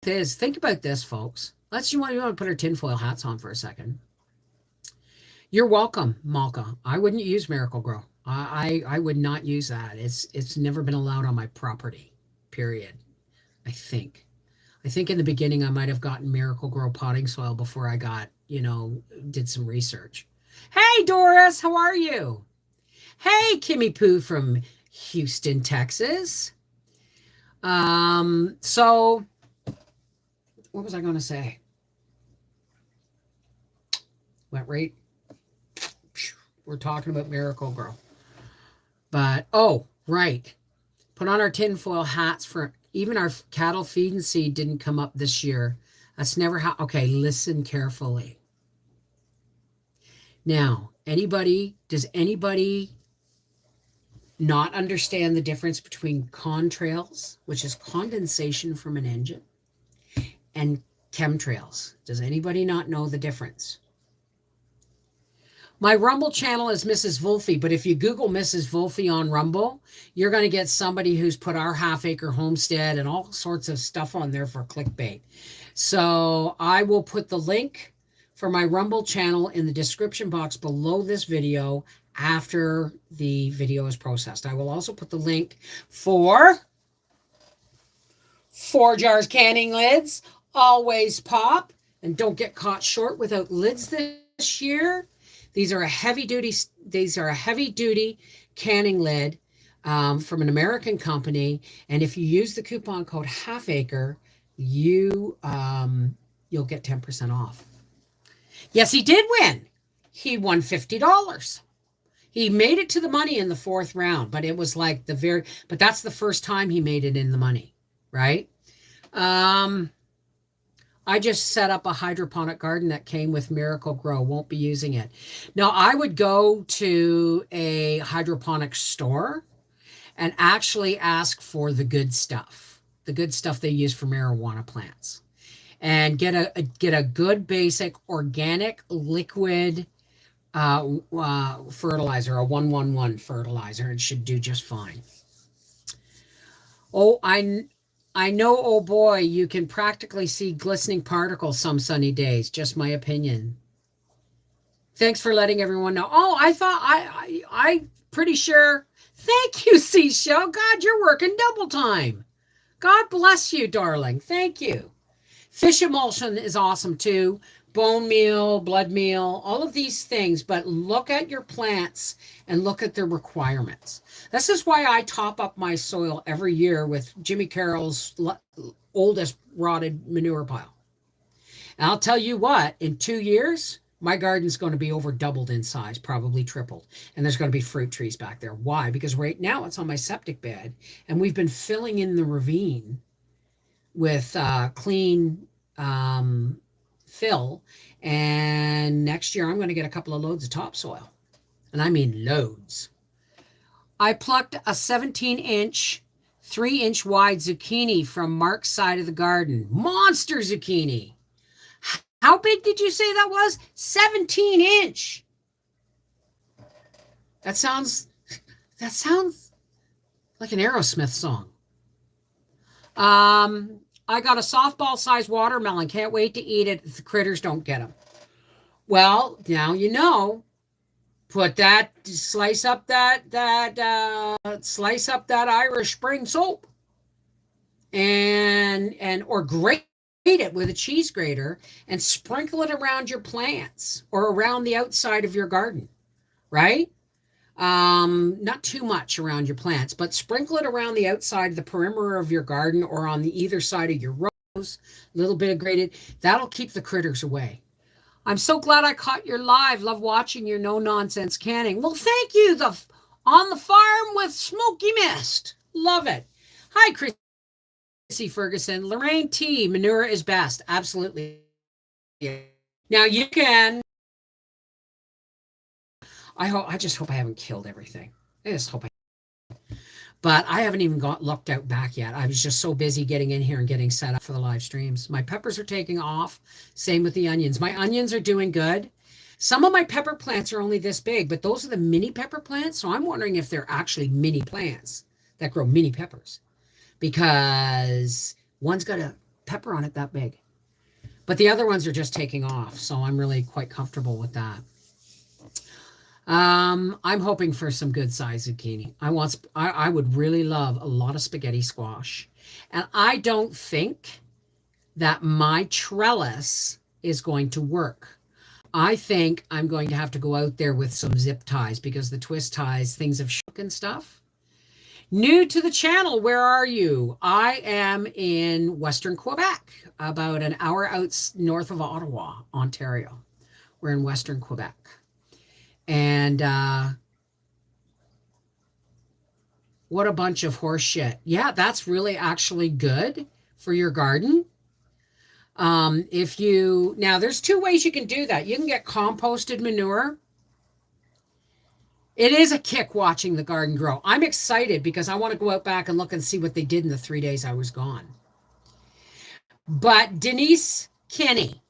thing is, think about this, folks. You want to put our tinfoil hats on for a second. You're welcome, Malka. I wouldn't use Miracle Grow. I would not use that. It's never been allowed on my property, period. I think in the beginning I might have gotten Miracle Grow potting soil before I did some research. Hey, Doris, how are you? Hey, Kimmy Poo from Houston, Texas. So what was I going to say? Went right. We're talking about Miracle Grow. But, right. Put on our tinfoil hats for even our cattle feed and seed didn't come up this year. That's never how. Okay, listen carefully. Now, does anybody not understand the difference between contrails, which is condensation from an engine, and chemtrails? Does anybody not know the difference? My Rumble channel is Mrs. Wolfie, but if you Google Mrs. Wolfie on Rumble, you're going to get somebody who's put our half-acre homestead and all sorts of stuff on there for clickbait. So I will put the link for my Rumble channel in the description box below this video after the video is processed. I will also put the link for 4 jars canning lids. Always pop and don't get caught short without lids this year. These are a heavy duty canning lid from an American company, and if you use the coupon code halfacre, you'll get 10% off. Yes, he did win. He won $50. He made it to the money in the 4th round, but it was like but that's the first time he made it in the money, right? I just set up a hydroponic garden that came with Miracle Grow. Won't be using it. Now, I would go to a hydroponic store and actually ask for the good stuff they use for marijuana plants, and get a good basic organic liquid fertilizer, a 111 fertilizer. It should do just fine. Oh, I know, oh boy, you can practically see glistening particles some sunny days. Just my opinion. Thanks for letting everyone know. Oh, I thought I pretty sure. Thank you, Seashell. God, you're working double time. God bless you, darling. Thank you. Fish emulsion is awesome too. Bone meal, blood meal, all of these things. But look at your plants and look at their requirements. This is why I top up my soil every year with Jimmy Carroll's oldest rotted manure pile. And I'll tell you what, in 2 years, My garden's going to be over doubled in size, probably tripled. And there's going to be fruit trees back there. Why? Because right now it's on my septic bed, and we've been filling in the ravine with clean fill. And next year I'm going to get a couple of loads of topsoil. And I mean loads. I plucked a 17-inch, 3-inch wide zucchini from Mark's side of the garden. Monster zucchini. How big did you say that was? 17-inch. That sounds like an Aerosmith song. I got a softball-sized watermelon. Can't wait to eat it if the critters don't get them. Well, now you know. Put that, slice up that Irish Spring soap, and or grate it with a cheese grater and sprinkle it around your plants or around the outside of your garden, right? Not too much around your plants, but sprinkle it around the outside, the perimeter of your garden, or on the either side of your rows. A little bit of grated. That'll keep the critters away. I'm so glad I caught your live. Love watching your no-nonsense canning. Well, thank you. On the farm with Smoky Mist. Love it. Hi, Chrissy Ferguson. Lorraine T. Manure is best. Absolutely. Now you can. I just hope I haven't killed everything. I just hope but I haven't even looked out back yet. I was just so busy getting in here and getting set up for the live streams. My peppers are taking off. Same with the onions. My onions are doing good. Some of my pepper plants are only this big, but those are the mini pepper plants. So I'm wondering if they're actually mini plants that grow mini peppers, because one's got a pepper on it that big, but the other ones are just taking off. So I'm really quite comfortable with that. I'm hoping for some good size zucchini. I would really love a lot of spaghetti squash. And I don't think that my trellis is going to work. I think I'm going to have to go out there with some zip ties, because the twist ties, things have shook and stuff. New to the channel, where are you? I am in Western Quebec, about an hour out north of Ottawa, Ontario. We're in Western Quebec. And what a bunch of horse shit. Yeah, that's really actually good for your garden. Now there's two ways you can do that. You can get composted manure. It is a kick watching the garden grow. I'm excited because I want to go out back and look and see what they did in the 3 days I was gone. But Denise Kenny,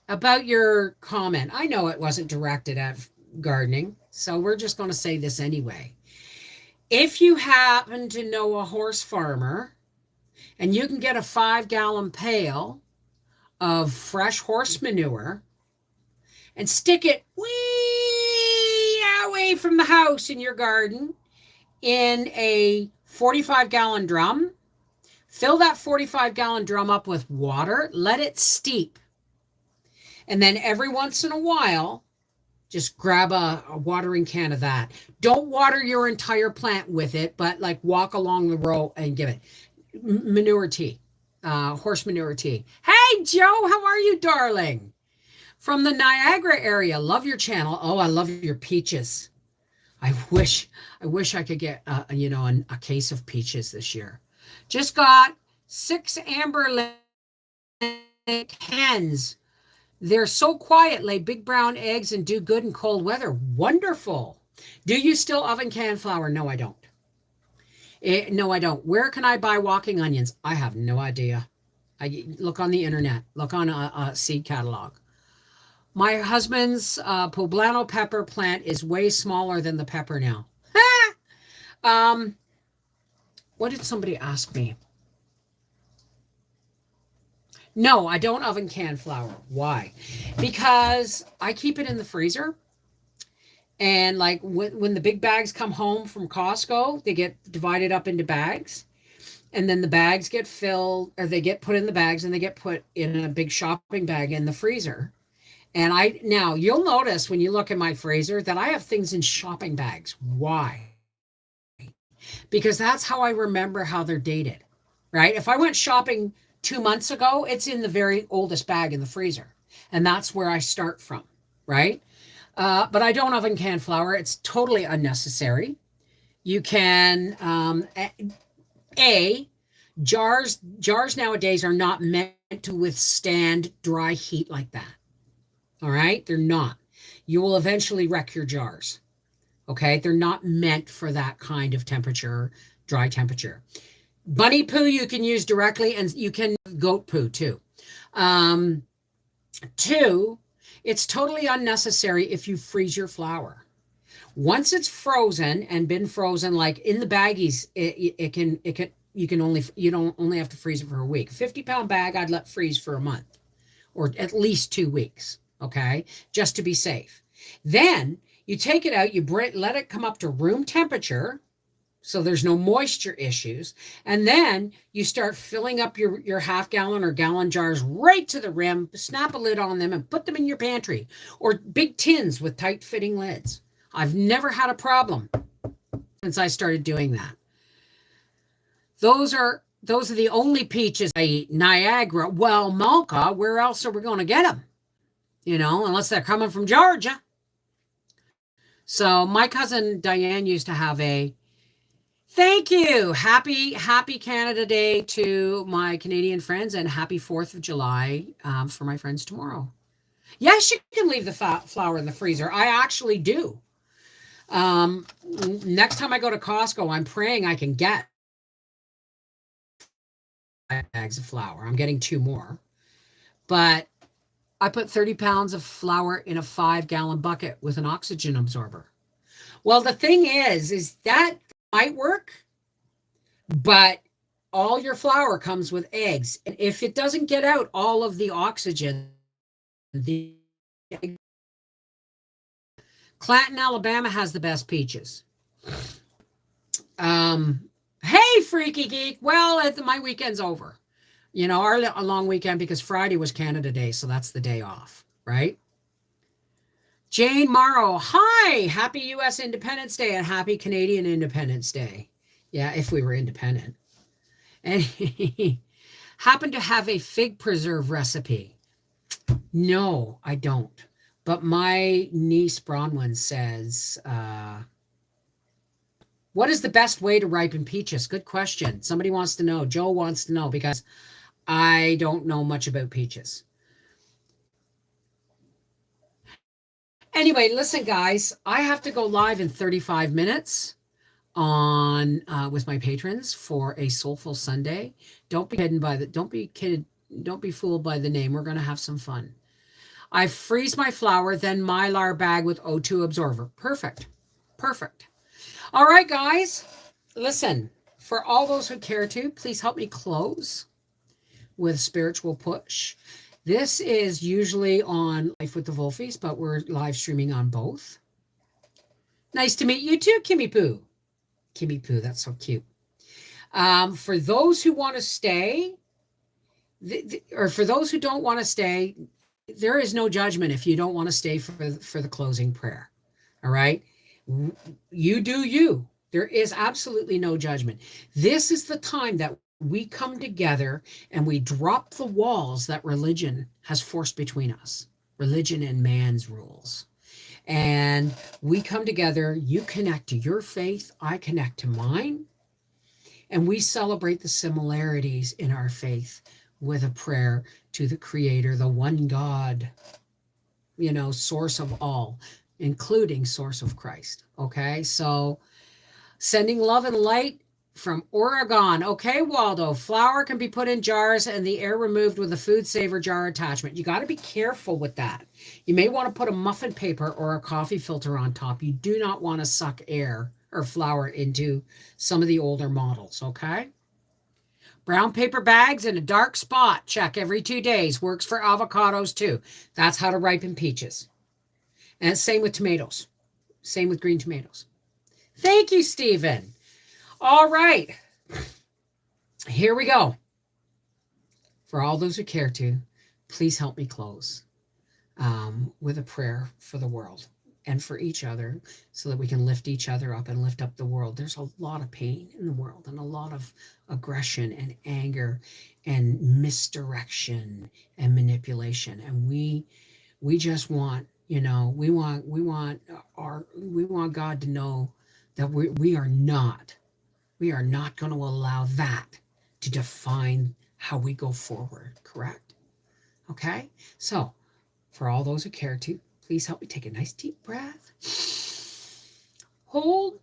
about your comment, I know it wasn't directed at gardening, so we're just going to say this anyway. If you happen to know a horse farmer and you can get a 5-gallon pail of fresh horse manure and stick it way away from the house in your garden in a 45-gallon drum, fill that 45-gallon drum up with water, let it steep, and then every once in a while just grab a watering can of that. Don't water your entire plant with it, but like walk along the row and give it manure tea, horse manure tea. Hey, Joe, how are you, darling? From the Niagara area. Love your channel. Oh, I love your peaches. I wish I could get a case of peaches this year. Just got 6 amber hens. They're so quiet, lay big brown eggs, and do good in cold weather. Wonderful. Do you still oven can flour? No, I don't. No, I don't. Where can I buy walking onions? I have no idea. I look on the internet. Look on a seed catalog. My husband's poblano pepper plant is way smaller than the pepper now. What did somebody ask me? No, I don't oven can flour. Why? Because I keep it in the freezer. And like when the big bags come home from Costco, they get divided up into bags. And then the bags get filled, or they get put in the bags and they get put in a big shopping bag in the freezer. And now you'll notice when you look at my freezer that I have things in shopping bags. Why? Because that's how I remember how they're dated, right? If I went shopping 2 months ago, it's in the very oldest bag in the freezer. And that's where I start from. right? But I don't oven can flour. It's totally unnecessary. You can a jars nowadays are not meant to withstand dry heat like that. All right, they're not. You will eventually wreck your jars. Okay, they're not meant for that kind of temperature, dry temperature. Bunny poo you can use directly, and you can goat poo too. Um, Two, it's totally unnecessary if you freeze your flour. Once it's frozen and been frozen, like in the baggies, it can you don't only have to freeze it for a week. 50-pound bag I'd let freeze for a month or at least 2 weeks, okay, just to be safe. Then you take it out, let it come up to room temperature, so there's no moisture issues. And then you start filling up your half-gallon or gallon jars right to the rim, snap a lid on them and put them in your pantry or big tins with tight fitting lids. I've never had a problem since I started doing that. Those are the only peaches I eat. Niagara, well, Malka, where else are we going to get them? Unless they're coming from Georgia. So my cousin Diane used to have a thank you. Happy Canada Day to my Canadian friends, and happy 4th of July for my friends tomorrow. Yes, you can leave the flour in the freezer. I actually do. Next time I go to Costco, I'm praying I can get bags of flour. I'm getting 2 more. But I put 30 pounds of flour in a 5-gallon bucket with an oxygen absorber. Well, the thing is that might work, but all your flour comes with eggs. And if it doesn't get out all of the oxygen, Clanton, Alabama has the best peaches. Hey, Freaky Geek. Well, my weekend's over. Our long weekend, because Friday was Canada Day, so that's the day off, right? Jane Morrow, hi. Happy U.S. Independence Day and happy Canadian Independence Day. Yeah, if we were independent. And he happened to have a fig preserve recipe. No, I don't. But my niece Bronwyn says, what is the best way to ripen peaches? Good question. Somebody wants to know. Joe wants to know, because I don't know much about peaches. Anyway, listen, guys, I have to go live in 35 minutes on with my patrons for a Soulful Sunday. Don't be fooled by the name. We're going to have some fun. I freeze my flour, then Mylar bag with O2 absorber. Perfect. All right, guys, listen, for all those who care to, please help me close with a spiritual push. This is usually on Life with the Wolfies, but we're live streaming on both. Nice to meet you too, Kimmy Poo. Kimmy Poo, that's so cute. For those who want to stay, or for those who don't want to stay, there is no judgment if you don't want to stay for the closing prayer. All right? You do you. There is absolutely no judgment. This is the time that we come together and we drop the walls that religion has forced between us, religion and man's rules. And we come together, you connect to your faith, I connect to mine, and we celebrate the similarities in our faith with a prayer to the Creator, the one God, source of all, including source of Christ. Okay, so sending love and light from Oregon. Okay, Waldo, flour can be put in jars and the air removed with a food saver jar attachment. You got to be careful with that. You may want to put a muffin paper or a coffee filter on top. You do not want to suck air or flour into some of the older models, okay? Brown paper bags in a dark spot. Check every 2 days. Works for avocados too. That's how to ripen peaches. And same with tomatoes. Same with green tomatoes. Thank you, Stephen. All right. Here we go. For all those who care to, please help me close with a prayer for the world and for each other so that we can lift each other up and lift up the world. There's a lot of pain in the world and a lot of aggression and anger and misdirection and manipulation. And we just want You know, we want God to know that we are not going to allow that to define how we go forward, correct? Okay? So, for all those who care to, please help me take a nice deep breath. Hold.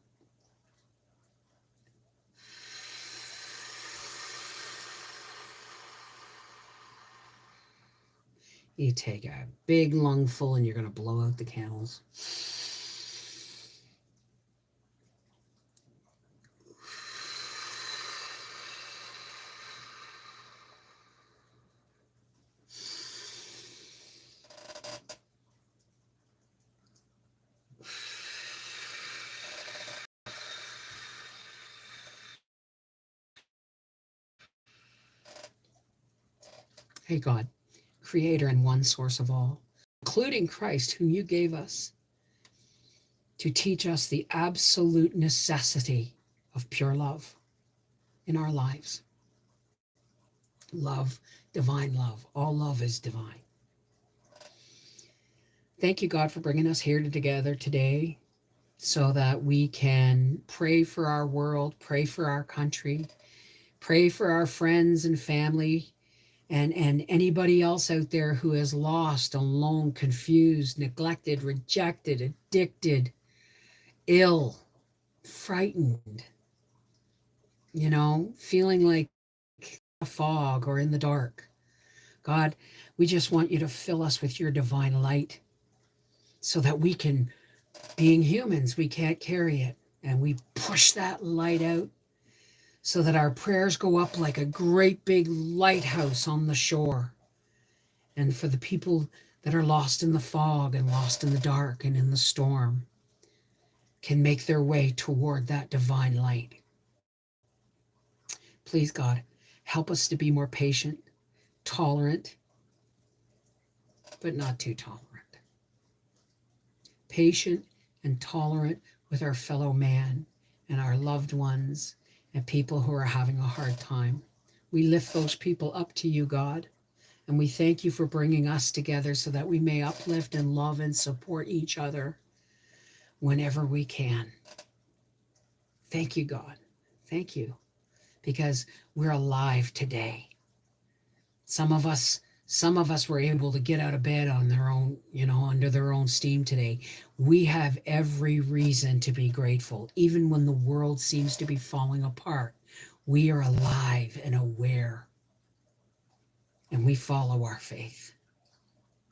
You take a big lungful and you're going to blow out the candles. Hey, God, creator and one source of all, including Christ, whom you gave us to teach us the absolute necessity of pure love in our lives. Love, divine love. All love is divine. Thank you, God, for bringing us here together today so that we can pray for our world, pray for our country, pray for our friends and family, and anybody else out there who is lost, alone, confused, neglected, rejected, addicted, ill, frightened, feeling like a fog or in the dark. God, we just want you to fill us with your divine light so that we can, being humans, we can't carry it. And we push that light out so that our prayers go up like a great big lighthouse on the shore. And for the people that are lost in the fog and lost in the dark and in the storm, can make their way toward that divine light. Please, God, help us to be more patient, tolerant, but not too tolerant. Patient and tolerant with our fellow man and our loved ones and people who are having a hard time. We lift those people up to you, God, and we thank you for bringing us together so that we may uplift and love and support each other whenever we can. Thank you, God. Thank you, because we're alive today. Some of us were able to get out of bed on their own, under their own steam today. We have every reason to be grateful. Even when the world seems to be falling apart, we are alive and aware. And we follow our faith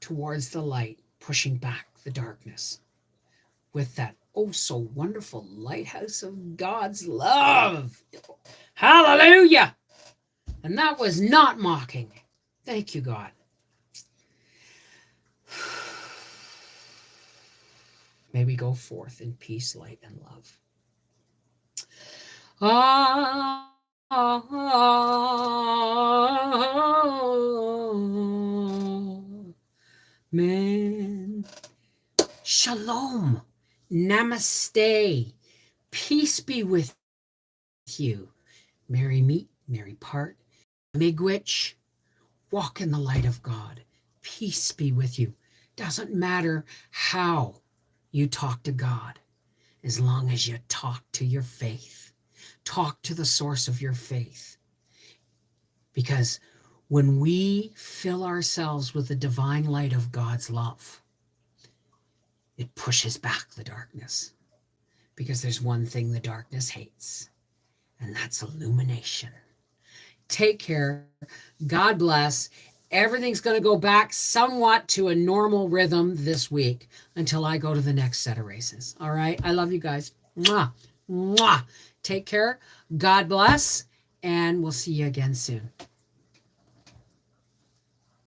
towards the light, pushing back the darkness with that oh so wonderful lighthouse of God's love. Hallelujah! And that was not mocking. Thank you, God. May we go forth in peace, light, and love. Amen. Shalom. Namaste. Peace be with you. Merry meet, merry part. Miigwech. Walk in the light of God. Peace be with you. Doesn't matter how you talk to God, as long as you talk to your faith. Talk to the source of your faith. Because when we fill ourselves with the divine light of God's love, it pushes back the darkness. Because there's one thing the darkness hates, and that's illumination. Take care. God bless. Everything's going to go back somewhat to a normal rhythm this week until I go to the next set of races. All right. I love you guys. Mwah. Mwah. Take care. God bless. And we'll see you again soon.